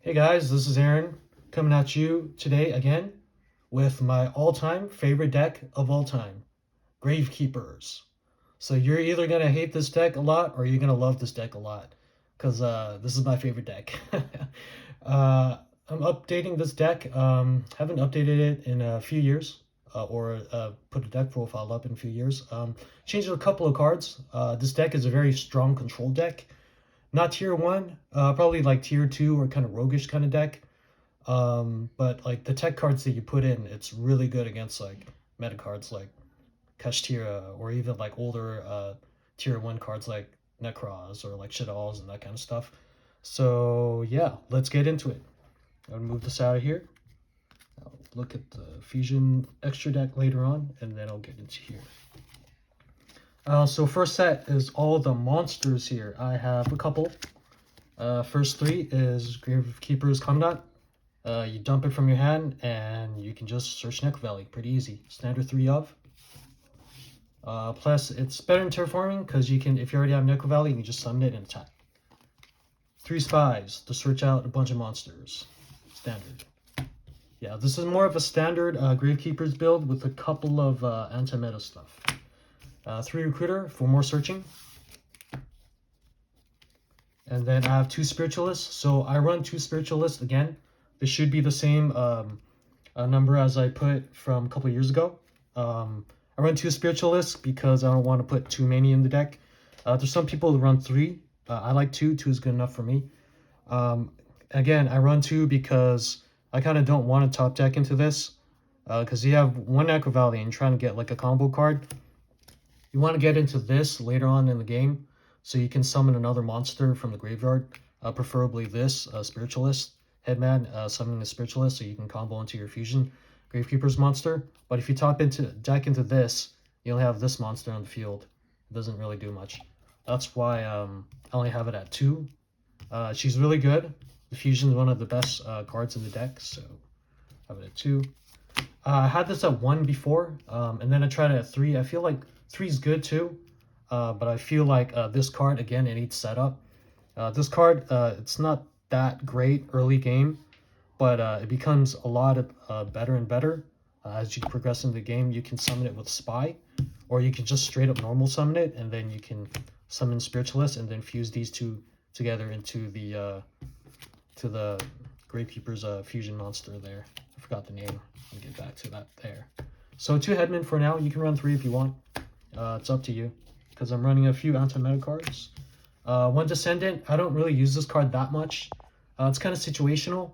Hey guys, this is Aaron coming at you today again with my all-time favorite deck of all time, Gravekeepers. So you're either gonna hate this deck a lot or you're gonna love this deck a lot, because this is my favorite deck. I'm updating this deck. Haven't updated it in a few years, or put a deck profile up in a few years. Changed a couple of cards. This deck is a very strong control deck. Not tier one, probably like tier two or kind of roguish kind of deck. But like the tech cards that you put in, it's really good against like meta cards like Kashtira or even like older tier one cards like Necros or like Shaddolls and that kind of stuff. So yeah, let's get into it. I'll move this out of here. I'll look at the Fusion extra deck later on, and then I'll get into here. So first set is all the monsters here. I have a couple. First three is Gravekeeper's Commandant. You dump it from your hand, and you can just search Necro Valley. Pretty easy. Standard 3 of. Plus, it's better in terraforming, because you can, if you already have Necro Valley, you can just summon it and attack. 3 Spies to search out a bunch of monsters. Standard. Yeah, this is more of a standard Gravekeeper's build with a couple of anti-meta stuff. 3 Recruiter for more searching. And then I have 2 Spiritualists. So I run 2 Spiritualists again. This should be the same number as I put from a couple years ago. I run 2 Spiritualists because I don't want to put too many in the deck. There's some people who run 3. I like 2. 2 is good enough for me. Again, I run 2 because I kind of don't want to top deck into this. Because you have 1 Necro Valley and trying to get like a combo card. You want to get into this later on in the game, so you can summon another monster from the graveyard, preferably this Spiritualist Headman, summoning a Spiritualist, so you can combo into your Fusion Gravekeeper's monster. But if you top into deck into this, you only have this monster on the field. It doesn't really do much. That's why I only have it at 2. She's really good. The Fusion is one of the best cards in the deck, so I have it at 2. I had this at 1 before, and then I tried it at 3. I feel like 3 is good too, but I feel like this card, again, it needs setup. This card, it's not that great early game, but it becomes a lot better and better as you progress in the game. You can summon it with Spy, or you can just straight up normal summon it, and then you can summon Spiritualist and then fuse these two together into the Gravekeeper's fusion monster there. I forgot the name. I'll get back to that there. So 2 Headmen for now. You can run 3 if you want. It's up to you, because I'm running a few anti-meta cards. 1 Descendant. I don't really use this card that much. It's kind of situational.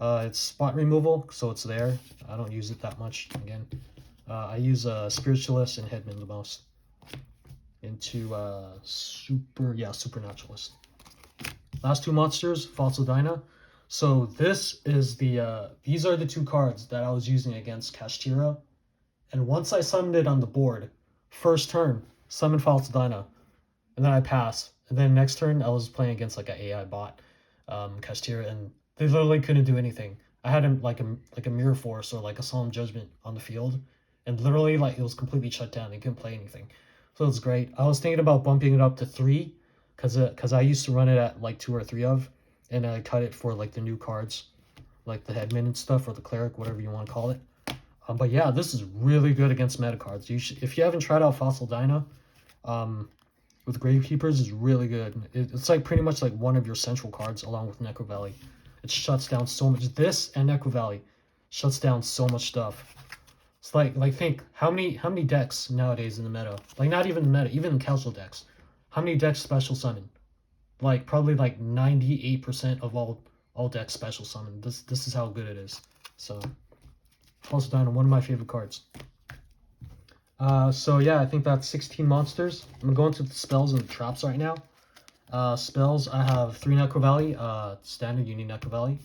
It's spot removal, so it's there. I don't use it that much. Again, I use Spiritualist and Headman the most. Into Supernaturalist. Last 2 monsters, Fossil Dyna. So this is the these are the 2 cards that I was using against Kashtira. And once I summoned it on the board, first turn, summon Fossil Dyna, and then I pass. And then next turn, I was playing against like an AI bot, Kashtira, and they literally couldn't do anything. I had him like a Mirror Force or like a Solemn Judgment on the field, and literally like it was completely shut down. They couldn't play anything, so it was great. I was thinking about bumping it up to 3, because I used to run it at like 2 or 3 of, and I cut it for like the new cards, like the Headman and stuff, or the Cleric, whatever you want to call it. But yeah, this is really good against meta cards. If you haven't tried out Fossil Dyna, with Gravekeepers, is really good. It's like pretty much like one of your central cards along with Necro Valley. It shuts down so much. This and Necro Valley shuts down so much stuff. It's like think how many decks nowadays in the meta? Like not even the meta, even the casual decks. How many decks special summon? Like probably like 98% of all decks special summon. This is how good it is. So Fossil Dyna, one of my favorite cards. So yeah, I think that's 16 monsters. I'm gonna go into the spells and the traps right now. Spells, I have 3 Necro Valley, standard, you need Necro Valley.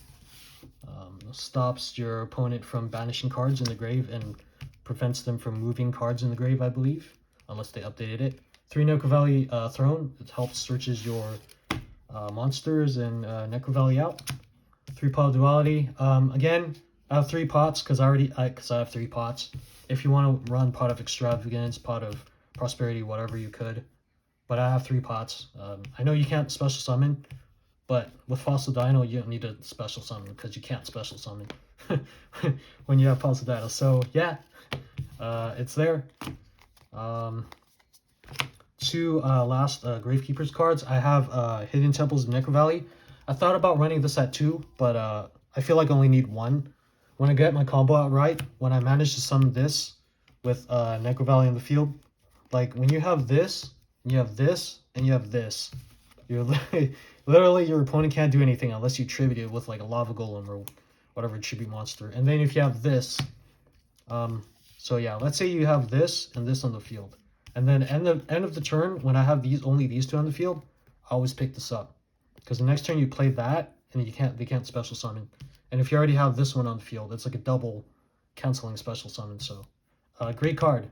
Stops your opponent from banishing cards in the grave and prevents them from moving cards in the grave, I believe, unless they updated it. 3 Necro Valley Throne, it helps searches your monsters and Necro Valley out. 3 Pot of Duality, again, I have 3 pots because I have 3 pots. If you want to run Pot of Extravagance, Pot of Prosperity, whatever, you could. But I have 3 pots. I know you can't special summon, But with Fossil Dino, you don't need to special summon because you can't special summon when you have Fossil Dino. So yeah, it's there. Two last Gravekeepers cards. I have Hidden Temples of Necro Valley. I thought about running this at 2, but I feel like I only need 1. When I get my combo out right, when I manage to summon this with Necro Valley in the field, like when you have this, you have this, and you have this, you're literally your opponent can't do anything unless you tribute it with like a Lava Golem or whatever tribute monster. And then if you have this, so yeah, let's say you have this and this on the field. And then end of the turn, when I have only these 2 on the field, I always pick this up. Because the next turn you play that, and they can't special summon. And if you already have this one on the field, it's like a double canceling special summon. So, great card.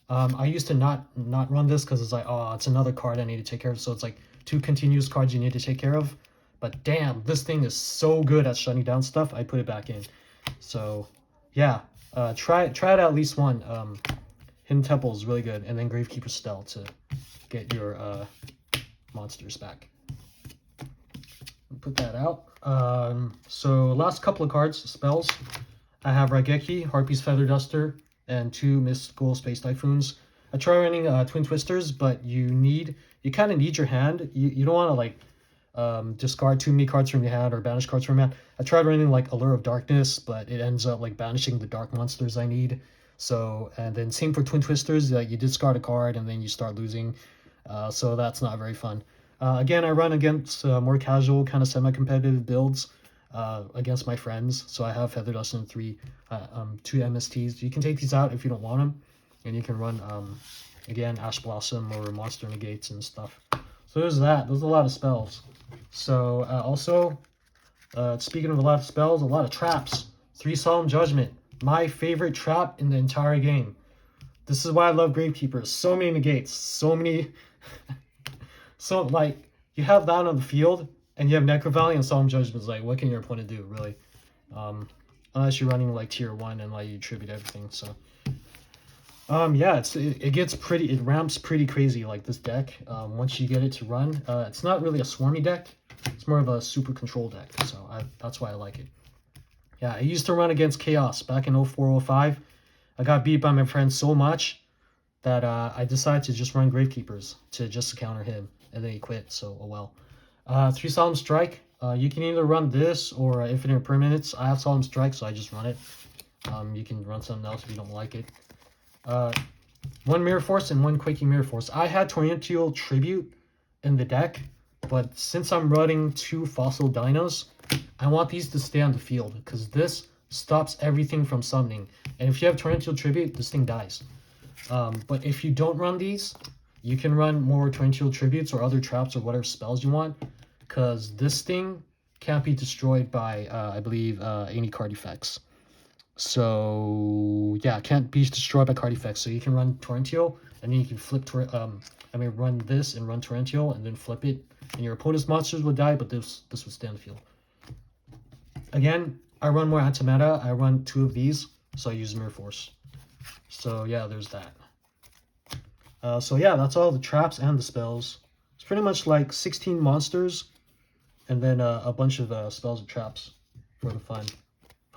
I used to not run this because it's like, oh, it's another card I need to take care of. So it's like 2 continuous cards you need to take care of. But damn, this thing is so good at shutting down stuff. I put it back in. So yeah, try it at least one. Hidden Temple is really good, and then Gravekeeper Stell to get your monsters back. Put that out. So last couple of cards, spells. I have Raigeki, Harpy's Feather Duster, and 2 Mystical Space Typhoons. I try running Twin Twisters, but you kind of need your hand. You don't want to like discard too many cards from your hand or banish cards from your hand. I tried running like Allure of Darkness, but it ends up like banishing the dark monsters I need. So, and then same for Twin Twisters, like you discard a card and then you start losing. So that's not very fun. Again, I run against more casual, kind of semi-competitive builds against my friends. So I have Feather Dust and 2 MSTs. You can take these out if you don't want them. And you can run, again, Ash Blossom or Monster Negates and stuff. So there's that. There's a lot of spells. So also, speaking of a lot of spells, a lot of traps. 3 Solemn Judgment. My favorite trap in the entire game. This is why I love Gravekeeper. So many negates. So many... So, like, you have that on the field, and you have Necro Valley and Solemn Judgment. Like, what can your opponent do, really? Unless you're running, like, tier 1 and, like, you tribute everything, so... yeah, it ramps pretty crazy, like, this deck, once you get it to run. It's not really a swarmy deck. It's more of a super control deck, so that's why I like it. Yeah, I used to run against Chaos back in 04-05. I got beat by my friend so much that I decided to just run Gravekeepers to just counter him, and then he quit, so oh well. 3 Solemn Strike. You can either run this or Infinite Permanence. I have Solemn Strike, so I just run it. You can run something else if you don't like it. 1 Mirror Force and 1 Quaking Mirror Force. I had Torrential Tribute in the deck, but since I'm running 2 Fossil Dinos, I want these to stay on the field, because this stops everything from summoning. And if you have Torrential Tribute, this thing dies. But if you don't run these, you can run more Torrential Tributes or other traps or whatever spells you want, because this thing can't be destroyed by, I believe, any card effects. So, yeah, can't be destroyed by card effects. So you can run Torrential, and then you can flip, run this and run Torrential, and then flip it, and your opponent's monsters would die, but this would stay on the field. Again, I run more antimeta. I run 2 of these, so I use Mirror Force. So yeah, there's that. So yeah, that's all the traps and the spells. It's pretty much like 16 monsters, and then a bunch of spells and traps for the fun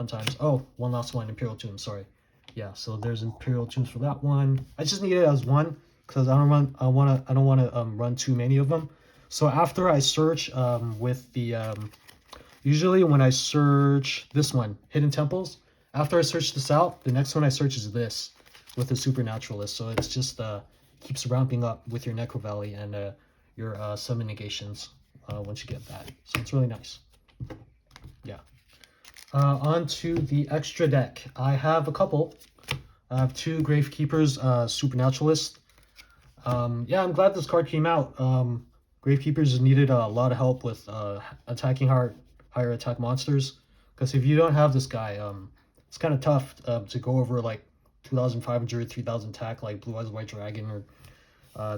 times. Oh, one last one, Imperial Tomb. Sorry. Yeah, so there's Imperial Tombs for that one. I just need it as one because I don't want to run too many of them. So after I search with the usually when I search this one, Hidden Temples, after I search this out, the next one I search is this with the Supernaturalist. So it's just keeps ramping up with your Necro Valley and your summon negations once you get that. So it's really nice. Yeah. On to the extra deck. I have a couple. I have 2 Gravekeepers, Supernaturalist. Yeah, I'm glad this card came out. Gravekeepers needed a lot of help with attacking higher attack monsters. Because if you don't have this guy, it's kind of tough to go over like 2,500, 3,000 attack like Blue Eyes White Dragon or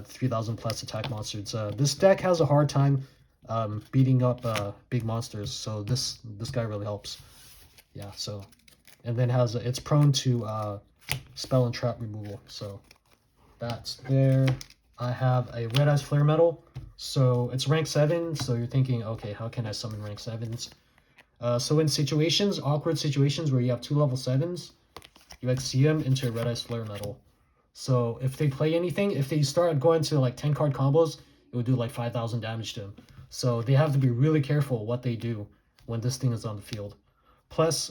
3,000 plus attack monsters. This deck has a hard time beating up big monsters, so this guy really helps. Yeah, so, and then it's prone to spell and trap removal, so that's there. I have a Red Eyes Flare Metal. So it's rank 7, so you're thinking, okay, how can I summon rank 7s? So in situations, awkward situations where you have 2 level 7s, you exceed them into a Red Eyes Flare Metal. So if they play anything, if they start going to like 10 card combos, it would do like 5,000 damage to them. So they have to be really careful what they do when this thing is on the field. Plus,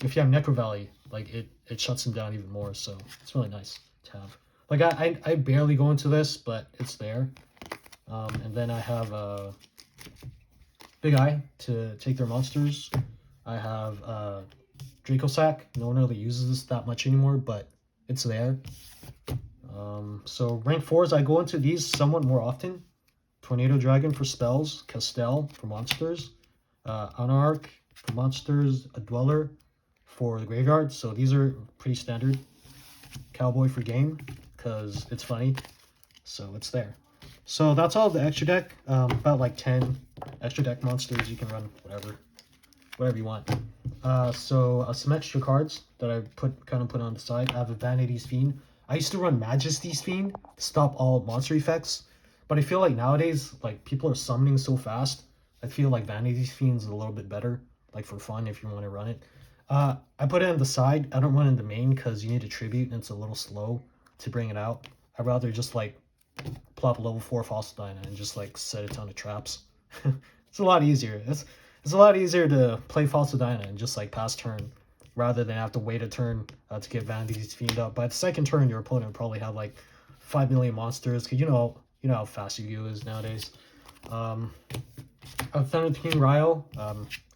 if you have Necro Valley, like it shuts them down even more. So it's really nice to have. Like I barely go into this, but it's there. And then I have Big Eye to take their monsters. I have Draco Sack. No one really uses this that much anymore, but it's there. So rank 4s, I go into these somewhat more often. Tornado Dragon for spells, Castel for monsters, Anarch for monsters, a Dweller for the graveyard. So these are pretty standard. Cowboy for game, because it's funny. So it's there. So that's all the extra deck. About like 10 extra deck monsters. You can run whatever you want. So some extra cards that I kind of put on the side. I have a Vanity's Fiend. I used to run Majesty's Fiend to stop all monster effects, but I feel like nowadays, like, people are summoning so fast. I feel like Vanity's Fiend's a little bit better, like, for fun if you want to run it. I put it on the side. I don't run in the main because you need a tribute and it's a little slow to bring it out. I'd rather just like plop level 4 Fossil Dyna and just like set a ton of traps. It's a lot easier. It's a lot easier to play Fossil Dyna and just like pass turn rather than have to wait a turn to get Vanity's Fiend up. By the second turn, your opponent will probably have like 5 million monsters, because you know how fast Yu-Gi-Oh is nowadays. I have Thunder King Ryo.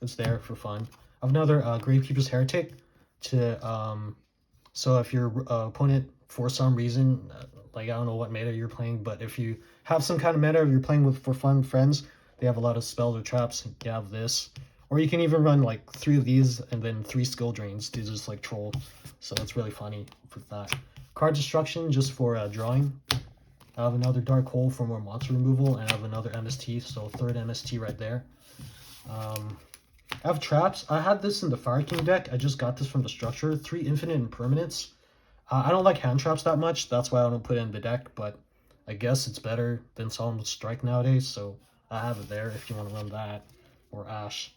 It's there for fun. I have another Gravekeeper's Heretic to so if your opponent for some reason, like, I don't know what meta you're playing, but if you have some kind of meta you're playing with for fun friends, they have a lot of spells or traps, you have this. Or you can even run like 3 of these and then 3 skill drains to just like troll. So that's really funny with that. Card Destruction just for drawing. I have another Dark Hole for more monster removal, and I have another MST, so 3rd MST right there. I have traps. I had this in the Fire King deck. I just got this from the structure. 3 infinite impermanents. I don't like hand traps that much. That's why I don't put it in the deck, but I guess it's better than Solemn Strike nowadays, so I have it there if you want to run that. Or Ash.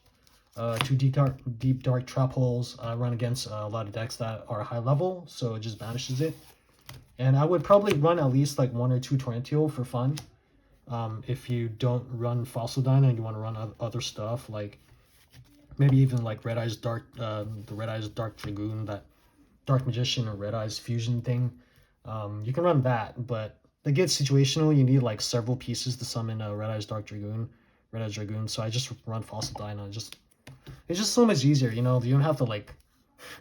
2 deep dark trap holes. I run against a lot of decks that are high level, so it just banishes it. And I would probably run at least like 1 or 2 Torrential for fun. If you don't run Fossil Dyna and you want to run other stuff, like maybe even like Red Eyes Dark, the Red Eyes Dark Dragoon, that Dark Magician or Red Eyes fusion thing. You can run that, but to get situational, you need like several pieces to summon a Red Eyes Dark Dragoon, Red Eyes Dragoon. So I just run Fossil Dyna. It's just so much easier, you know. You don't have to like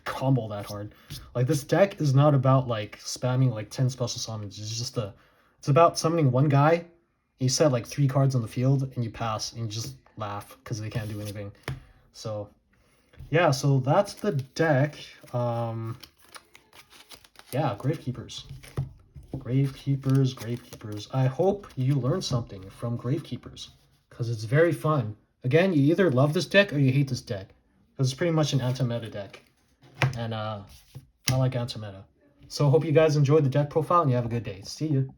combo that hard. Like, this deck is not about like spamming like 10 special summons. It's just it's about summoning one guy. You set like 3 cards on the field and you pass and you just laugh because they can't do anything. So yeah, so that's the deck. Yeah, Gravekeepers. I hope you learned something from Gravekeepers, because it's very fun. Again, you either love this deck or you hate this deck, because it's pretty much an anti-meta deck. And I like anti-meta. So hope you guys enjoyed the deck profile and you have a good day. See you.